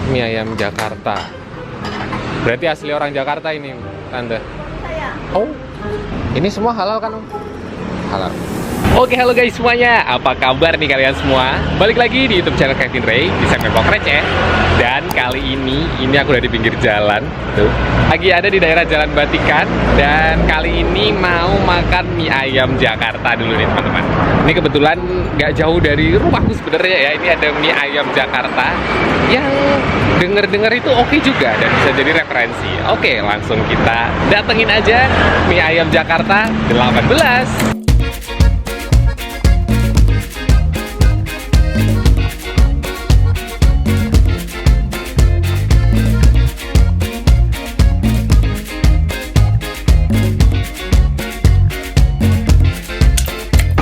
mie ayam Jakarta. Berarti asli orang Jakarta ini, Tante? Oh, ini semua halal kan, Om? Halal. Oke, halo guys semuanya. Apa kabar nih kalian semua? Balik lagi di YouTube channel Kevin Ray di segmen Vlog Receh. Dan kali ini aku udah di pinggir jalan. Tuh, lagi ada di daerah Jalan Batikan. Dan kali ini mau makan mie ayam Jakarta dulu nih teman-teman. Ini kebetulan nggak jauh dari rumahku sebenarnya ya. Ini ada mie ayam Jakarta yang denger-dengar itu oke juga dan bisa jadi referensi. Oke, langsung kita datengin aja mie ayam Jakarta 18.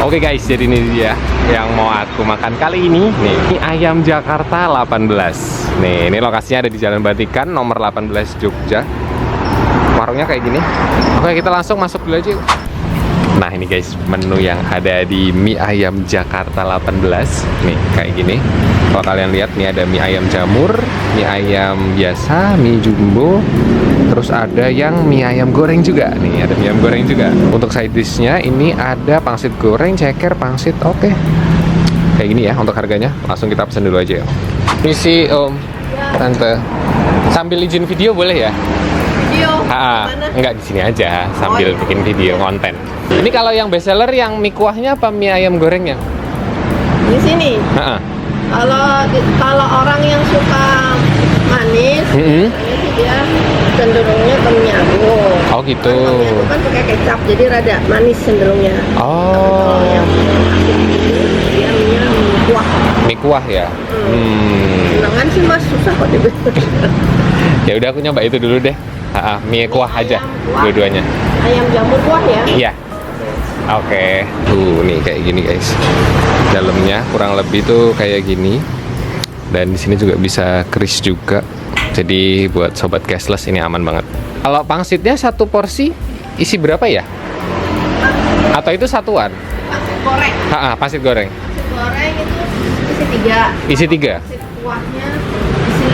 Oke guys, jadi ini dia yang mau aku makan kali ini. Nih, mie ayam Jakarta 18. Nih, ini lokasinya ada di Jalan Batikan nomor 18 Jogja. Warungnya kayak gini. Oke, kita langsung masuk dulu aja yuk. Nah, ini guys, menu yang ada di mie ayam Jakarta 18. Nih, kayak gini. Kalau kalian lihat, nih ada mie ayam jamur, mie ayam biasa, mie jumbo. Terus ada yang mie ayam goreng juga. Nih, ada mie ayam goreng juga. Untuk side dish-nya ini ada pangsit goreng, ceker, pangsit. Oke. Kayak gini ya untuk harganya. Langsung kita pesen dulu aja ya. Misi Om, Tante. Sambil izin video boleh ya? Video? Enggak, di sini aja sambil bikin video konten. Ini kalau yang best seller yang mie kuahnya apa mie ayam gorengnya? Di sini. Kalau orang yang suka manis, itu dia cenderungnya ke mie agung. Oh gitu. Kalau mie agung kan pakai kecap, jadi rada manis cenderungnya. Oh. Kalau yang asin itu dia mie kuah. Mie kuah ya. Senangan sih mas, susah kok dibetul. Ya udah aku nyoba itu dulu deh. Mie kuah aja, dua-duanya. Ayam jamur kuah ya? Iya. Oke. Nih kayak gini guys. Dalamnya kurang lebih tuh kayak gini. Dan di sini juga bisa kris juga. Jadi buat sobat cashless ini aman banget. Kalau pangsitnya satu porsi isi berapa ya? Atau itu satuan? Pangsit goreng. Pangsit goreng. Pangsit goreng itu isi 3. Isi 3. Pangsit kuahnya isi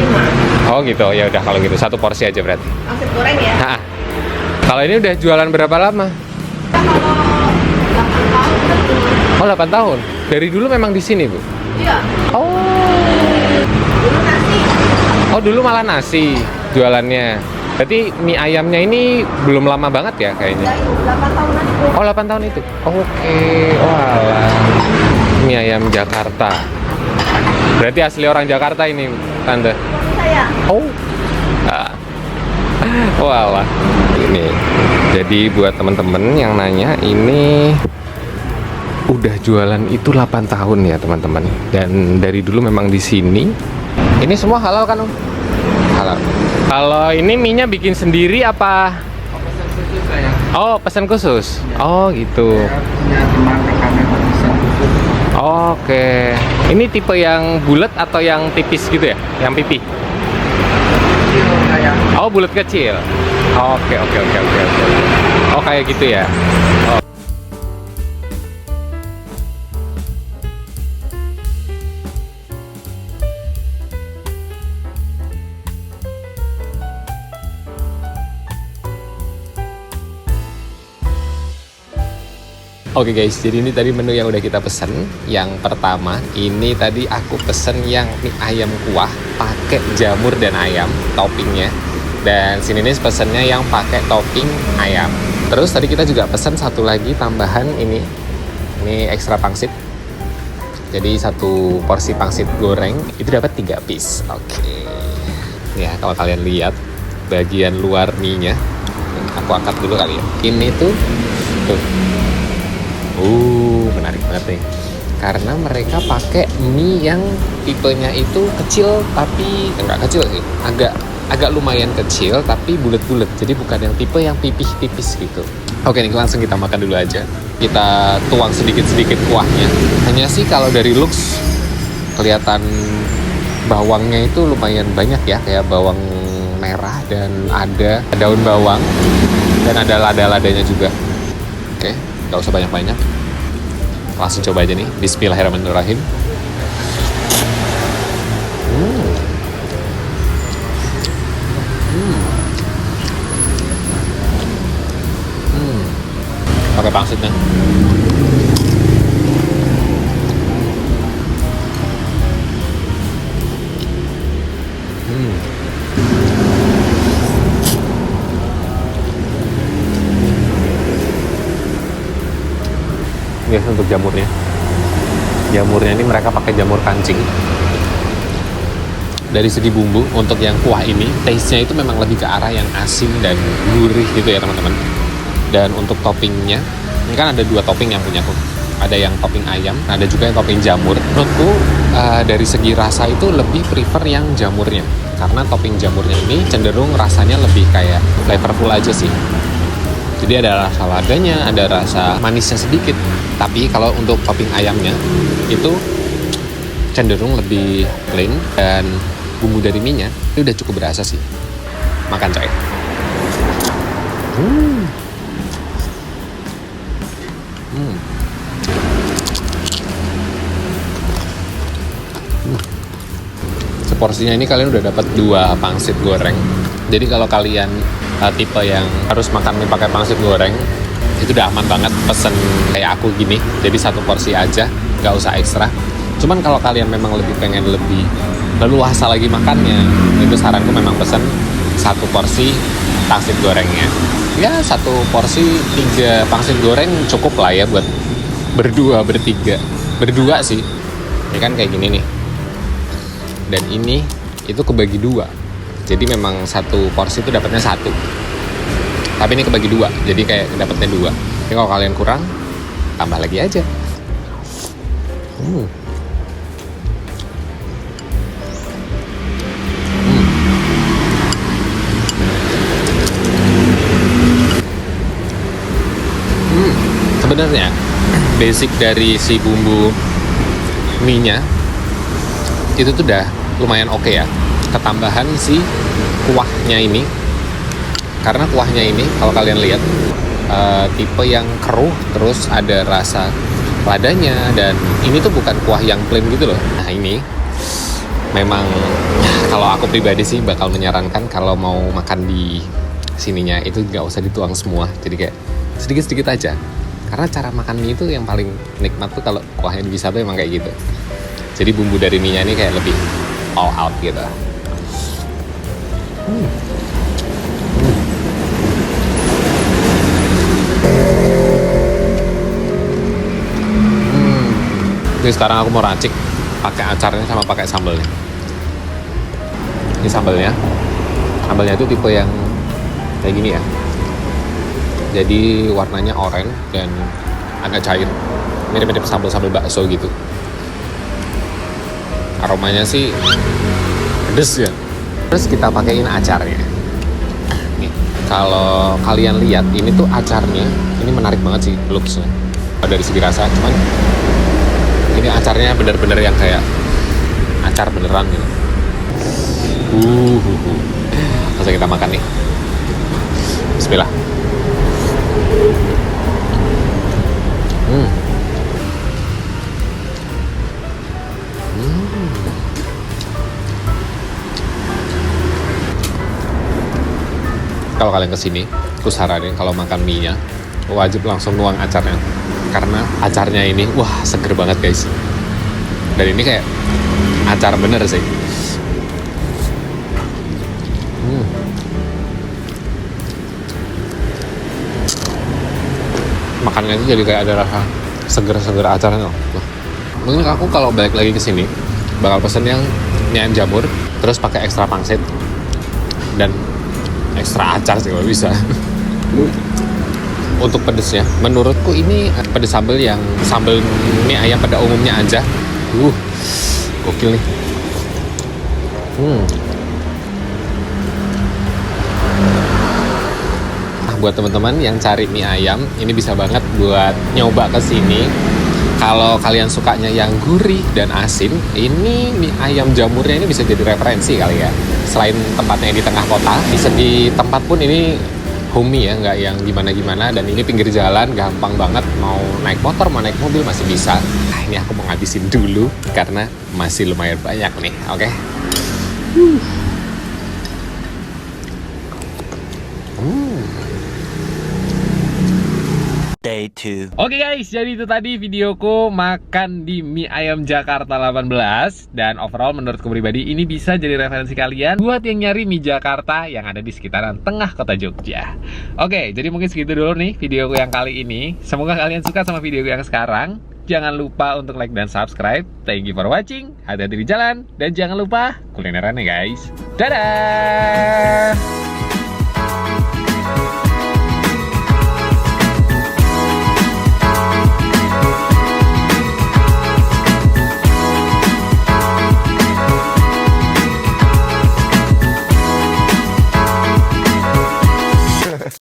5. Oh gitu. Ya udah kalau gitu satu porsi aja berarti. Pangsit goreng ya? Kalau ini udah jualan berapa lama? Kalau 8 tahun. Oh, 8 tahun. Dari dulu memang di sini, Bu? Iya. Oh. Dulu nasi. Oh, dulu malah nasi jualannya. Berarti mie ayamnya ini belum lama banget ya kayaknya? Ya itu 8 tahunan itu. Oh, 8 tahun itu. Oke. Oh, alah. Mie ayam Jakarta. Berarti asli orang Jakarta ini, Tante? Saya. Oh. Walah. Ini. Jadi buat teman-teman yang nanya, ini udah jualan itu 8 tahun ya, teman-teman. Dan dari dulu memang di sini. Ini semua halal kan, Om? Halal. Kalau ini mie-nya bikin sendiri apa? Pesan khusus saya. Oh, pesan khusus. Oh, gitu. Saya punya teman rekaman pesan khusus. Oke. Ini tipe yang bulat atau yang tipis gitu ya? Yang pipih? Kecil kayak Oh, bulat kecil. Oke. Oh, kayak gitu ya. Oh. Oke guys, jadi ini tadi menu yang udah kita pesen. Yang pertama, ini tadi aku pesen yang mie ayam kuah pakai jamur dan ayam toppingnya. Dan sini nih pesennya yang pakai topping ayam. Terus tadi kita juga pesen satu lagi tambahan ini ekstra pangsit. Jadi satu porsi pangsit goreng itu dapat 3 piece. Oke. Ya, kalau kalian lihat bagian luar mie-nya, aku angkat dulu kali ya. Ini tuh. Menarik banget nih. Karena mereka pakai mie yang tipenya itu kecil tapi enggak kecil sih. Agak lumayan kecil tapi bulat-bulat. Jadi bukan yang tipe yang pipih tipis gitu. Oke nih, langsung kita makan dulu aja. Kita tuang sedikit-sedikit kuahnya. Hanya sih kalau dari looks kelihatan bawangnya itu lumayan banyak ya, kayak bawang merah dan ada daun bawang dan ada lada-ladanya juga. Oke, nggak usah banyak-banyak. Langsung coba aja nih. Bismillahirrahmanirrahim. Ini untuk jamurnya. Jamurnya ini mereka pakai jamur kancing. Dari segi bumbu, untuk yang kuah ini, taste-nya itu memang lebih ke arah yang asin dan gurih gitu ya teman-teman. Dan untuk toppingnya, ini kan ada 2 topping yang punya aku. Ada yang topping ayam, ada juga yang topping jamur. Menurutku dari segi rasa itu lebih prefer yang jamurnya. Karena topping jamurnya ini cenderung rasanya lebih kayak flavorful aja sih. Jadi ada rasa ladanya, ada rasa manisnya sedikit. Tapi kalau untuk topping ayamnya itu cenderung lebih plain dan bumbu dari mie-nya itu udah cukup berasa sih. Makan coy. Seporsinya ini kalian udah dapat 2 pangsit goreng. Jadi kalau kalian tipe yang harus makan mie pakai pangsit goreng, itu udah aman banget, pesen kayak aku gini. Jadi 1 porsi aja, nggak usah ekstra. Cuman kalau kalian memang lebih pengen lebih leluasa lagi makannya, itu saranku memang pesen 1 porsi pangsit gorengnya. Ya 1 porsi 3 pangsit goreng cukup lah ya buat berdua, bertiga. Berdua sih, ya kan kayak gini nih. Dan ini itu kebagi 2. Jadi memang 1 porsi itu dapatnya 1. Tapi ini kebagi 2, jadi kayak dapatnya 2. Jadi kalau kalian kurang, tambah lagi aja. Sebenarnya basic dari si bumbu mie-nya itu tuh udah lumayan oke ya. Ketambahan si kuahnya ini, karena kuahnya ini kalau kalian lihat tipe yang keruh, terus ada rasa ladanya, dan ini tuh bukan kuah yang plain gitu loh. Nah ini memang kalau aku pribadi sih bakal menyarankan kalau mau makan di sininya itu nggak usah dituang semua, jadi kayak sedikit-sedikit aja. Karena cara makan mie itu yang paling nikmat tuh kalau kuahnya bisa tuh emang kayak gitu. Jadi bumbu dari mie-nya ini kayak lebih all out gitu. Jadi sekarang aku mau racik pakai acarnya sama pakai sambelnya. Ini sambelnya. Sambelnya itu tipe yang kayak gini ya. Jadi warnanya oranye dan agak cair. Mirip-mirip sambal-sambal bakso gitu. Aromanya sih pedes ya. Terus kita pakein acarnya. Nih, kalau kalian lihat ini tuh acarnya, ini menarik banget sih looks-nya. Dari segi rasa, cuman ini acarnya bener-bener yang kayak acar beneran gitu. Langsung kita makan nih. Bismillah. Kalau kalian kesini, aku saranin kalau makan mie-nya wajib langsung nuang acarnya, karena acarnya ini wah seger banget guys. Dan ini kayak acar bener sih. Makannya itu jadi kayak ada rasa seger-seger acarnya loh. Mungkin aku kalau balik lagi ke sini bakal pesen yang mie ayam jamur, terus pakai ekstra pangsit dan ekstra acar sih kalau bisa. Untuk pedesnya, menurutku ini pedes sambal yang sambal mie ayam pada umumnya aja. Gokil nih. Buat teman-teman yang cari mie ayam, ini bisa banget buat nyoba ke sini. Kalau kalian sukanya yang gurih dan asin, ini mie ayam jamurnya ini bisa jadi referensi kali ya. Selain tempatnya di tengah kota, di segi tempat pun ini homey ya, nggak yang gimana-gimana. Dan ini pinggir jalan, gampang banget. Mau naik motor, mau naik mobil masih bisa. Nah, ini aku mau ngabisin dulu karena masih lumayan banyak nih, oke? Day 2. Oke guys, jadi itu tadi videoku makan di mie ayam Jakarta 18. Dan overall menurutku pribadi ini bisa jadi referensi kalian buat yang nyari mie Jakarta yang ada di sekitaran tengah kota Jogja. Oke, jadi mungkin segitu dulu nih videoku yang kali ini. Semoga kalian suka sama videoku yang sekarang. Jangan lupa untuk like dan subscribe. Thank you for watching. Hati-hati di jalan. Dan jangan lupa kulineran ya guys. Dadah!